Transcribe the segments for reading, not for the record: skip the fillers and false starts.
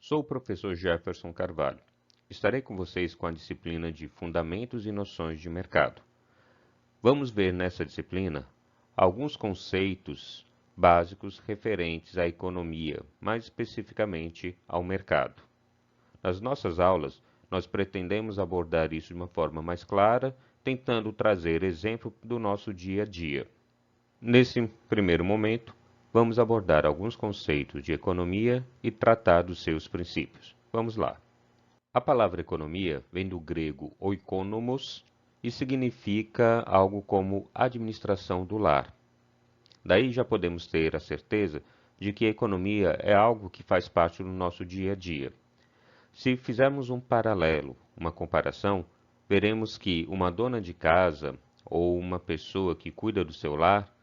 Sou o professor Jefferson Carvalho. Estarei com vocês com a disciplina de Fundamentos e Noções de Mercado. Vamos ver nessa disciplina alguns conceitos básicos referentes à economia, mais especificamente ao mercado. Nas nossas aulas, nós pretendemos abordar isso de uma forma mais clara, tentando trazer exemplo do nosso dia a dia. Nesse primeiro momento, vamos abordar alguns conceitos de economia e tratar dos seus princípios. Vamos lá. A palavra economia vem do grego oikonomos e significa algo como administração do lar. Daí já podemos ter a certeza de que a economia é algo que faz parte do nosso dia a dia. Se fizermos um paralelo, uma comparação, veremos que uma dona de casa ou uma pessoa que cuida do seu lar,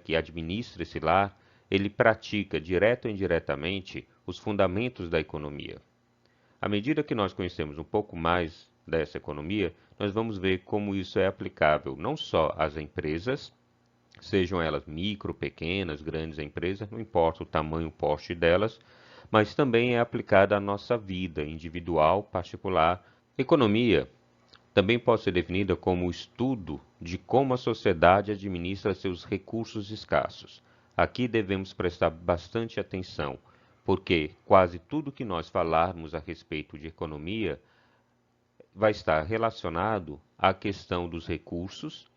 que administra esse lar, ele pratica direto ou indiretamente os fundamentos da economia. À medida que nós conhecemos um pouco mais dessa economia, nós vamos ver como isso é aplicável não só às empresas, sejam elas micro, pequenas, grandes empresas, não importa o tamanho, o porte delas, mas também é aplicada à nossa vida individual, particular. Economia também pode ser definida como o estudo de como a sociedade administra seus recursos escassos. Aqui devemos prestar bastante atenção, porque quase tudo que nós falarmos a respeito de economia vai estar relacionado à questão dos recursos,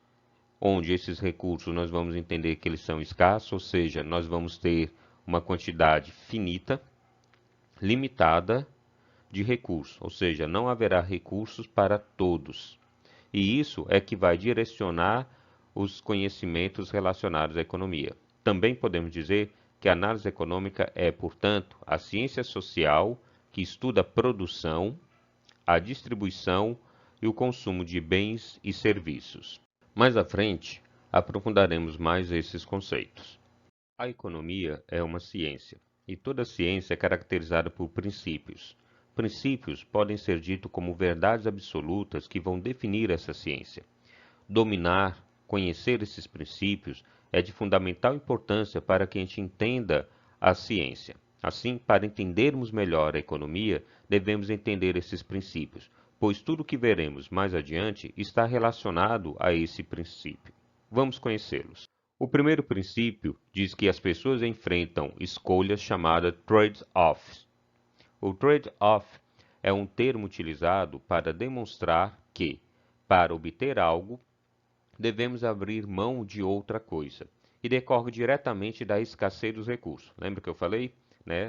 onde esses recursos nós vamos entender que eles são escassos, ou seja, nós vamos ter uma quantidade finita, limitada de recursos, ou seja, não haverá recursos para todos. E isso é que vai direcionar os conhecimentos relacionados à economia. Também podemos dizer que a análise econômica é, portanto, a ciência social que estuda a produção, a distribuição e o consumo de bens e serviços. Mais à frente, aprofundaremos mais esses conceitos. A economia é uma ciência, e toda ciência é caracterizada por princípios. Princípios podem ser ditos como verdades absolutas que vão definir essa ciência. Dominar, conhecer esses princípios é de fundamental importância para que a gente entenda a ciência. Assim, para entendermos melhor a economia, devemos entender esses princípios, pois tudo o que veremos mais adiante está relacionado a esse princípio. Vamos conhecê-los. O primeiro princípio diz que as pessoas enfrentam escolhas chamadas trade-offs. O trade-off é um termo utilizado para demonstrar que, para obter algo, devemos abrir mão de outra coisa. E decorre diretamente da escassez dos recursos. Lembra que eu falei?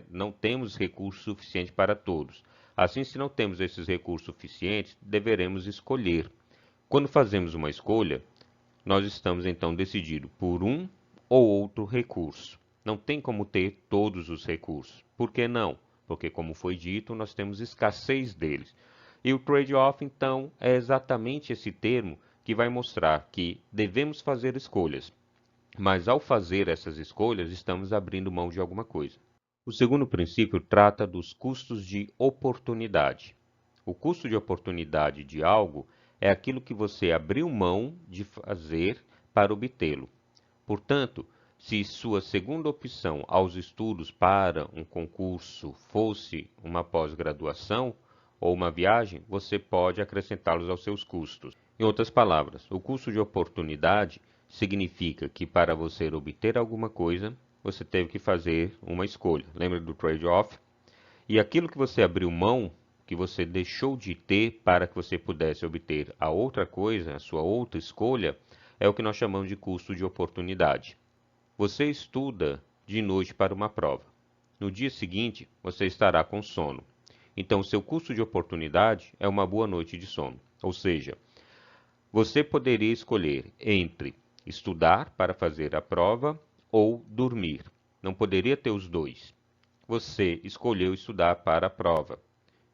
Não temos recursos suficientes para todos. Assim, se não temos esses recursos suficientes, deveremos escolher. Quando fazemos uma escolha, nós estamos então decididos por um ou outro recurso. Não tem como ter todos os recursos. Por que não? Porque, como foi dito, nós temos escassez deles. E o trade-off, então, é exatamente esse termo que vai mostrar que devemos fazer escolhas, mas ao fazer essas escolhas, estamos abrindo mão de alguma coisa. O segundo princípio trata dos custos de oportunidade. O custo de oportunidade de algo é aquilo que você abriu mão de fazer para obtê-lo. Portanto, se sua segunda opção aos estudos para um concurso fosse uma pós-graduação ou uma viagem, você pode acrescentá-los aos seus custos. Em outras palavras, o custo de oportunidade significa que para você obter alguma coisa, você teve que fazer uma escolha. Lembra do trade-off? E aquilo que você abriu mão, que você deixou de ter para que você pudesse obter a outra coisa, a sua outra escolha, é o que nós chamamos de custo de oportunidade. Você estuda de noite para uma prova. No dia seguinte, você estará com sono. Então, o seu custo de oportunidade é uma boa noite de sono. Ou seja, você poderia escolher entre estudar para fazer a prova ou dormir. Não poderia ter os dois. Você escolheu estudar para a prova.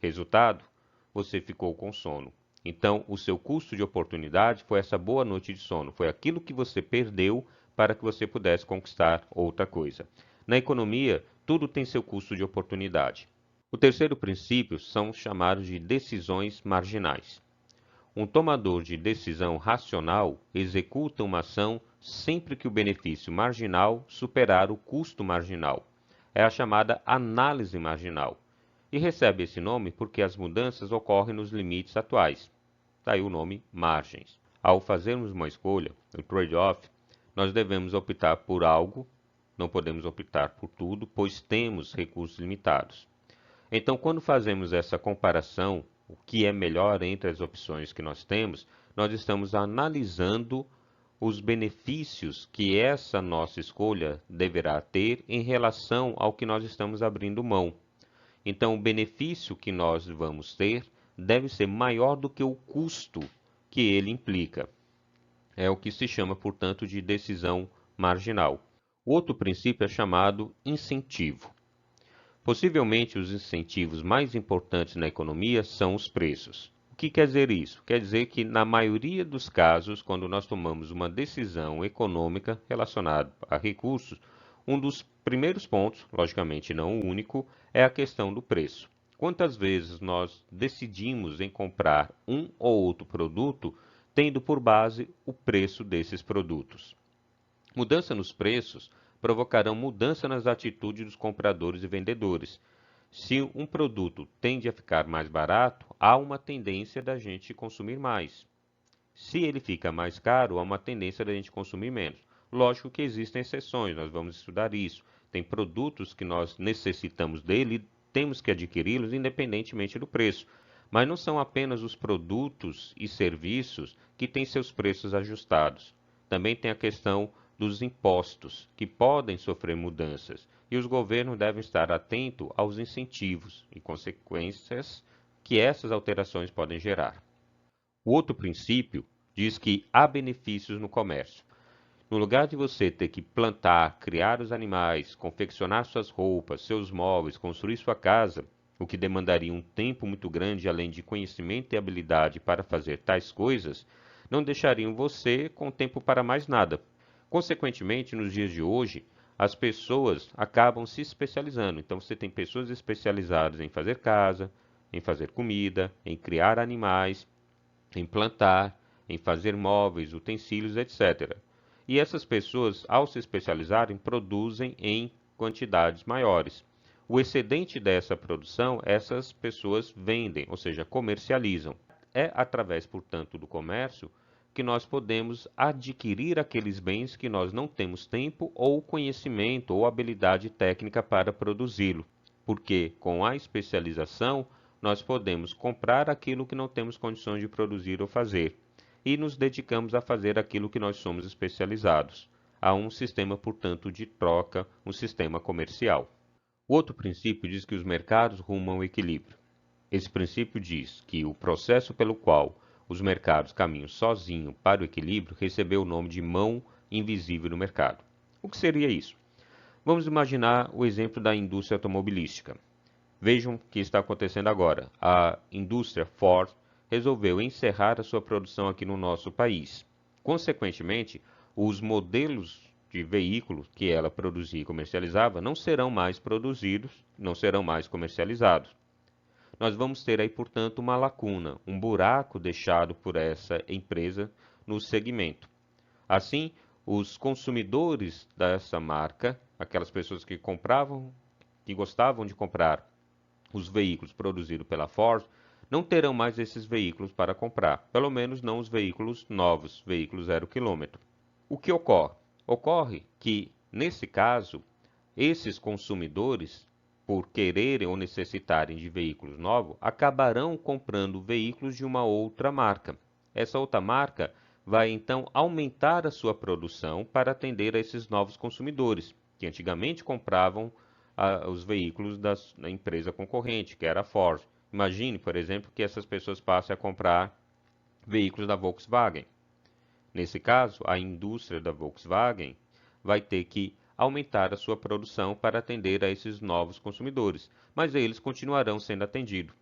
Resultado, você ficou com sono. Então, o seu custo de oportunidade foi essa boa noite de sono. Foi aquilo que você perdeu para que você pudesse conquistar outra coisa. Na economia, tudo tem seu custo de oportunidade. O terceiro princípio são chamados de decisões marginais. Um tomador de decisão racional executa uma ação sempre que o benefício marginal superar o custo marginal. É a chamada análise marginal. e recebe esse nome porque as mudanças ocorrem nos limites atuais. Daí o nome margens. Ao fazermos uma escolha, o trade-off, nós devemos optar por algo, não podemos optar por tudo, pois temos recursos limitados. Então, quando fazemos essa comparação, o que é melhor entre as opções que nós temos, nós estamos analisando os benefícios que essa nossa escolha deverá ter em relação ao que nós estamos abrindo mão. Então, o benefício que nós vamos ter deve ser maior do que o custo que ele implica. É o que se chama, portanto, de decisão marginal. O outro princípio é chamado incentivo. Possivelmente, os incentivos mais importantes na economia são os preços. O que quer dizer isso? Quer dizer que, na maioria dos casos, quando nós tomamos uma decisão econômica relacionada a recursos, um dos primeiros pontos, logicamente não o único, é a questão do preço. Quantas vezes nós decidimos em comprar um ou outro produto, tendo por base o preço desses produtos? Mudança nos preços provocarão mudança nas atitudes dos compradores e vendedores. Se um produto tende a ficar mais barato, há uma tendência da gente consumir mais. Se ele fica mais caro, há uma tendência da gente consumir menos. Lógico que existem exceções, nós vamos estudar isso. Tem produtos que nós necessitamos dele e temos que adquiri-los independentemente do preço. Mas não são apenas os produtos e serviços que têm seus preços ajustados. Também tem a questão dos impostos, que podem sofrer mudanças, e os governos devem estar atentos aos incentivos e consequências que essas alterações podem gerar. O outro princípio diz que há benefícios no comércio. No lugar de você ter que plantar, criar os animais, confeccionar suas roupas, seus móveis, construir sua casa, o que demandaria um tempo muito grande além de conhecimento e habilidade para fazer tais coisas, não deixariam você com tempo para mais nada. Consequentemente, nos dias de hoje, as pessoas acabam se especializando. Então, você tem pessoas especializadas em fazer casa, em fazer comida, em criar animais, em plantar, em fazer móveis, utensílios, etc. E essas pessoas, ao se especializarem, produzem em quantidades maiores. O excedente dessa produção, essas pessoas vendem, ou seja, comercializam. É através, portanto, do comércio que nós podemos adquirir aqueles bens que nós não temos tempo ou conhecimento ou habilidade técnica para produzi-lo, porque com a especialização nós podemos comprar aquilo que não temos condições de produzir ou fazer e nos dedicamos a fazer aquilo que nós somos especializados. Há um sistema, portanto, de troca, um sistema comercial. O outro princípio diz que os mercados rumam ao equilíbrio. Esse princípio diz que o processo pelo qual os mercados caminham sozinho para o equilíbrio recebeu o nome de mão invisível no mercado. O que seria isso? Vamos imaginar o exemplo da indústria automobilística. Vejam o que está acontecendo agora. A indústria Ford resolveu encerrar a sua produção aqui no nosso país. Consequentemente, os modelos de veículos que ela produzia e comercializava não serão mais produzidos, não serão mais comercializados. Nós vamos ter aí, portanto, uma lacuna, um buraco deixado por essa empresa no segmento. Assim, os consumidores dessa marca, aquelas pessoas que compravam, que gostavam de comprar os veículos produzidos pela Ford, não terão mais esses veículos para comprar, pelo menos não os veículos novos, veículos 0 km. O que ocorre? Ocorre que, nesse caso, esses consumidores, por quererem ou necessitarem de veículos novos, acabarão comprando veículos de uma outra marca. Essa outra marca vai então aumentar a sua produção para atender a esses novos consumidores, que antigamente compravam os veículos da empresa concorrente, que era a Ford. Imagine, por exemplo, que essas pessoas passem a comprar veículos da Volkswagen. Nesse caso, a indústria da Volkswagen vai ter que aumentar a sua produção para atender a esses novos consumidores, mas eles continuarão sendo atendidos.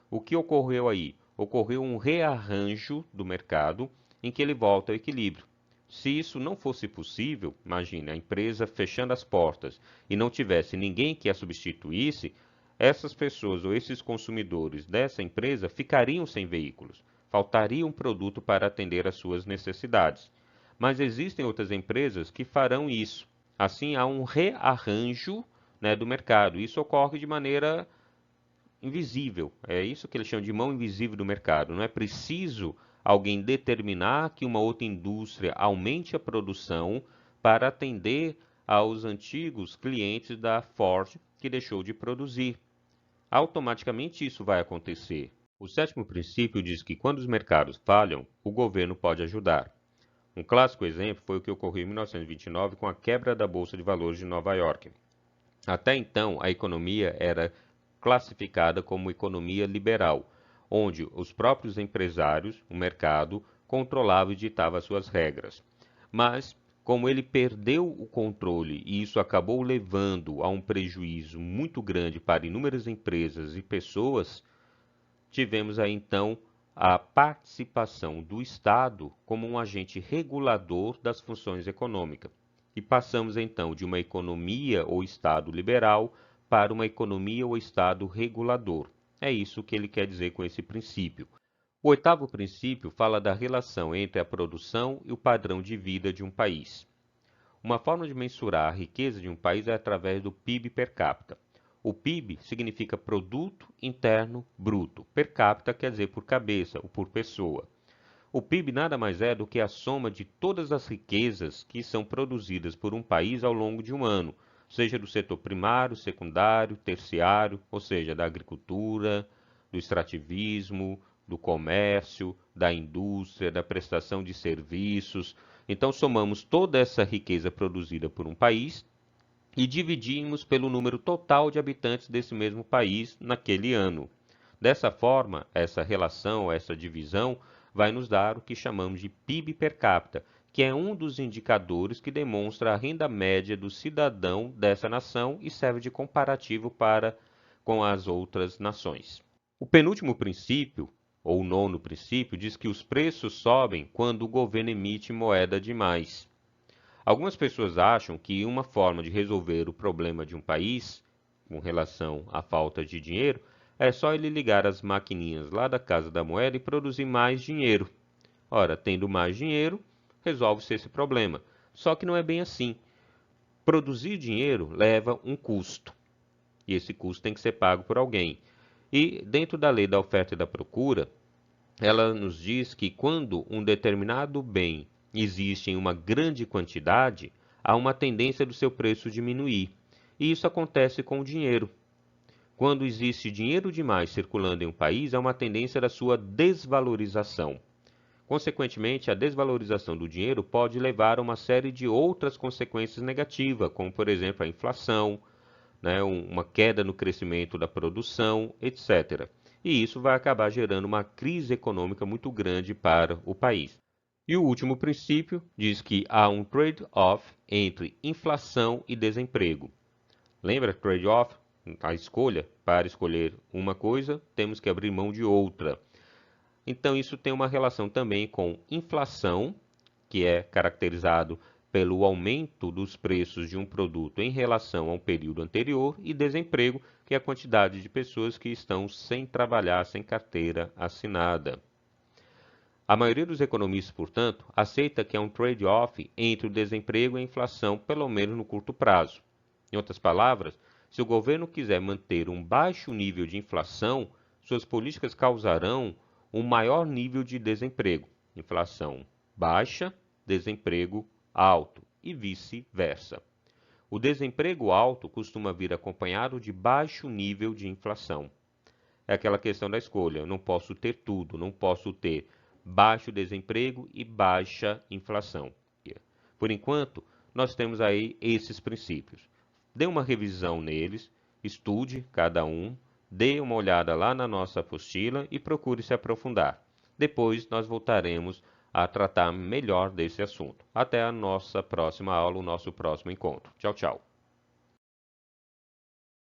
O que ocorreu aí? Ocorreu um rearranjo do mercado em que ele volta ao equilíbrio. Se isso não fosse possível, imagine a empresa fechando as portas e não tivesse ninguém que a substituísse, essas pessoas ou esses consumidores dessa empresa ficariam sem veículos. Faltaria um produto para atender às suas necessidades. Mas existem outras empresas que farão isso. Assim, há um rearranjo, né, do mercado. Isso ocorre de maneira invisível. É isso que eles chamam de mão invisível do mercado. Não é preciso alguém determinar que uma outra indústria aumente a produção para atender aos antigos clientes da Ford que deixou de produzir. Automaticamente isso vai acontecer. O sétimo princípio diz que quando os mercados falham, o governo pode ajudar. Um clássico exemplo foi o que ocorreu em 1929 com a quebra da Bolsa de Valores de Nova York. Até então, a economia era classificada como economia liberal, onde os próprios empresários, o mercado, controlava e ditava as suas regras. Mas, como ele perdeu o controle e isso acabou levando a um prejuízo muito grande para inúmeras empresas e pessoas, tivemos aí então a participação do Estado como um agente regulador das funções econômicas. E passamos então de uma economia ou Estado liberal para uma economia ou Estado regulador. É isso que ele quer dizer com esse princípio. O oitavo princípio fala da relação entre a produção e o padrão de vida de um país. Uma forma de mensurar a riqueza de um país é através do PIB per capita. O PIB significa Produto Interno Bruto. Per capita quer dizer por cabeça ou por pessoa. O PIB nada mais é do que a soma de todas as riquezas que são produzidas por um país ao longo de um ano, seja do setor primário, secundário, terciário, ou seja, da agricultura, do extrativismo, do comércio, da indústria, da prestação de serviços. Então, somamos toda essa riqueza produzida por um país e dividimos pelo número total de habitantes desse mesmo país naquele ano. Dessa forma, essa relação, essa divisão, vai nos dar o que chamamos de PIB per capita, que é um dos indicadores que demonstra a renda média do cidadão dessa nação e serve de comparativo com as outras nações. O penúltimo princípio, ou o nono princípio, diz que os preços sobem quando o governo emite moeda demais. Algumas pessoas acham que uma forma de resolver o problema de um país, com relação à falta de dinheiro, é só ele ligar as maquininhas lá da Casa da Moeda e produzir mais dinheiro. Ora, tendo mais dinheiro, resolve-se esse problema. Só que não é bem assim. Produzir dinheiro leva um custo, e esse custo tem que ser pago por alguém. E dentro da lei da oferta e da procura, ela nos diz que quando um determinado bem existe em uma grande quantidade, há uma tendência do seu preço diminuir. E isso acontece com o dinheiro. Quando existe dinheiro demais circulando em um país, há uma tendência da sua desvalorização. Consequentemente, a desvalorização do dinheiro pode levar a uma série de outras consequências negativas, como, por exemplo, a inflação, uma queda no crescimento da produção, etc. E isso vai acabar gerando uma crise econômica muito grande para o país. E o último princípio diz que há um trade-off entre inflação e desemprego. Lembra trade-off? A escolha, para escolher uma coisa, temos que abrir mão de outra. Então, isso tem uma relação também com inflação, que é caracterizado pelo aumento dos preços de um produto em relação a um período anterior, e desemprego, que é a quantidade de pessoas que estão sem trabalhar, sem carteira assinada. A maioria dos economistas, portanto, aceita que há um trade-off entre o desemprego e a inflação, pelo menos no curto prazo. Em outras palavras, se o governo quiser manter um baixo nível de inflação, suas políticas causarão um maior nível de desemprego. Inflação baixa, desemprego alto e vice-versa. O desemprego alto costuma vir acompanhado de baixo nível de inflação. É aquela questão da escolha. Eu não posso ter tudo, não posso ter baixo desemprego e baixa inflação. Por enquanto, nós temos aí esses princípios. Dê uma revisão neles, estude cada um, dê uma olhada lá na nossa apostila e procure se aprofundar. Depois nós voltaremos a tratar melhor desse assunto. Até a nossa próxima aula, o nosso próximo encontro. Tchau, tchau.